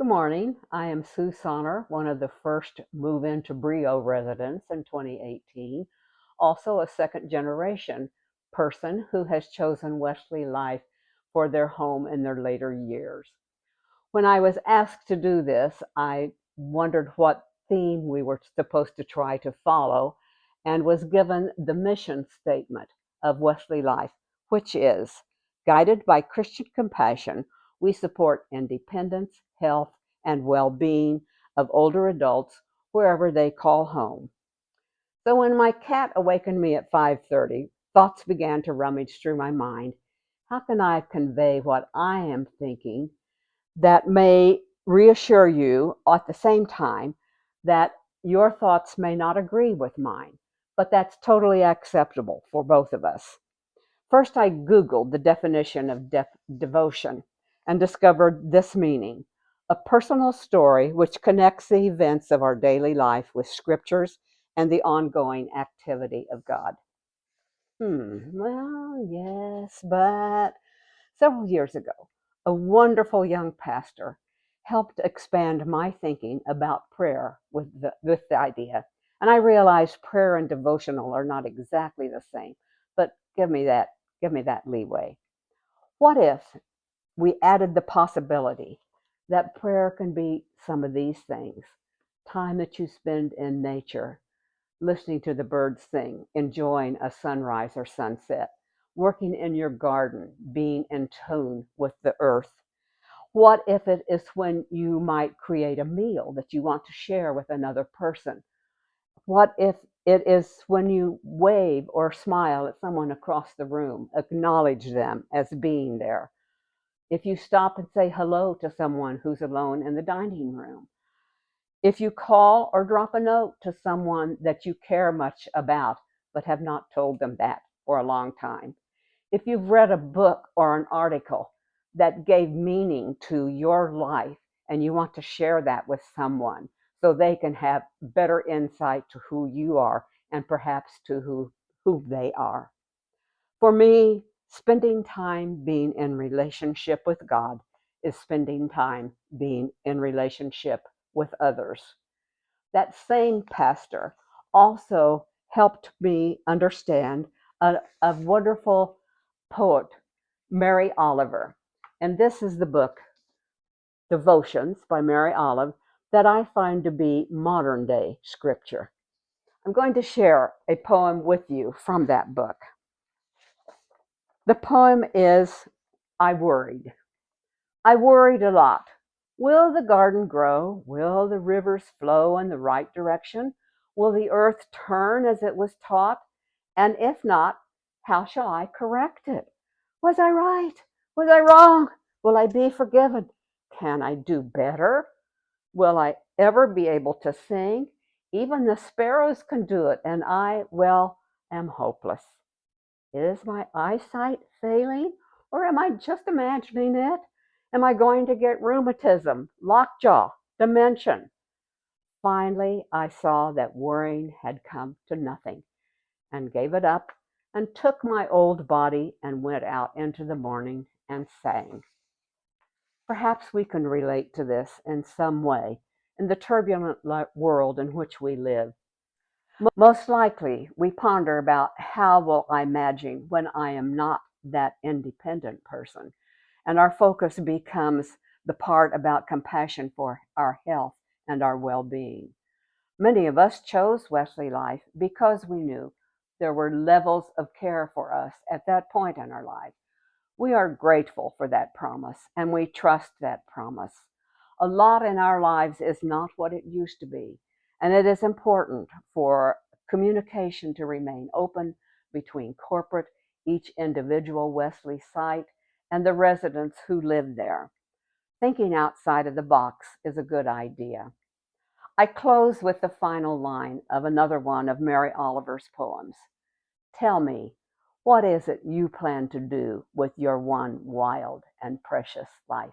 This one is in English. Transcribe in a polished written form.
Good morning. I am Sue Sonner, one of the first move-into Brio residents in 2018, also a second generation person who has chosen Wesley Life for their home in their later years. When I was asked to do this, I wondered what theme we were supposed to try to follow and was given the mission statement of Wesley Life, which is guided by Christian compassion, we support independence, health, and well being of older adults wherever they call home. So when my cat awakened me at 5:30, thoughts began to rummage through my mind. How can I convey what I am thinking that may reassure you at the same time that your thoughts may not agree with mine, but that's totally acceptable for both of us. First, I Googled the definition of devotion and discovered this meaning: a personal story which connects the events of our daily life with scriptures and the ongoing activity of God. Well, yes, but several years ago, a wonderful young pastor helped expand my thinking about prayer with the idea. And I realized prayer and devotional are not exactly the same, but give me that leeway. What if we added the possibility that prayer can be some of these things? Time that you spend in nature, listening to the birds sing, enjoying a sunrise or sunset, working in your garden, being in tune with the earth. What if it is when you might create a meal that you want to share with another person? What if it is when you wave or smile at someone across the room, acknowledge them as being there? If you stop and say hello to someone who's alone in the dining room? If you call or drop a note to someone that you care much about but have not told them that for a long time? If you've read a book or an article that gave meaning to your life and you want to share that with someone so they can have better insight to who you are and perhaps to who they are. For me, spending time being in relationship with God is spending time being in relationship with others. That same pastor also helped me understand a wonderful poet, Mary Oliver. And this is the book, Devotions by Mary Olive, that I find to be modern day scripture. I'm going to share a poem with you from that book. The poem is I Worried. I worried a lot. Will the garden grow? Will the rivers flow in the right direction? Will the earth turn as it was taught? And if not, how shall I correct it? Was I right? Was I wrong? Will I be forgiven? Can I do better? Will I ever be able to sing? Even the sparrows can do it, and I, well, am hopeless. Is my eyesight failing, or am I just imagining it? Am I going to get rheumatism, lockjaw, dementia? Finally, I saw that worrying had come to nothing and gave it up and took my old body and went out into the morning and sang. Perhaps we can relate to this in some way in the turbulent world in which we live. Most likely, we ponder about how will I imagine when I am not that independent person, and our focus becomes the part about compassion for our health and our well-being. Many of us chose Wesley Life because we knew there were levels of care for us at that point in our life. We are grateful for that promise and we trust that promise. A lot in our lives is not what it used to be, and it is important for communication to remain open between corporate, each individual Wesley site, and the residents who live there. Thinking outside of the box is a good idea. I close with the final line of another one of Mary Oliver's poems. Tell me, what is it you plan to do with your one wild and precious life?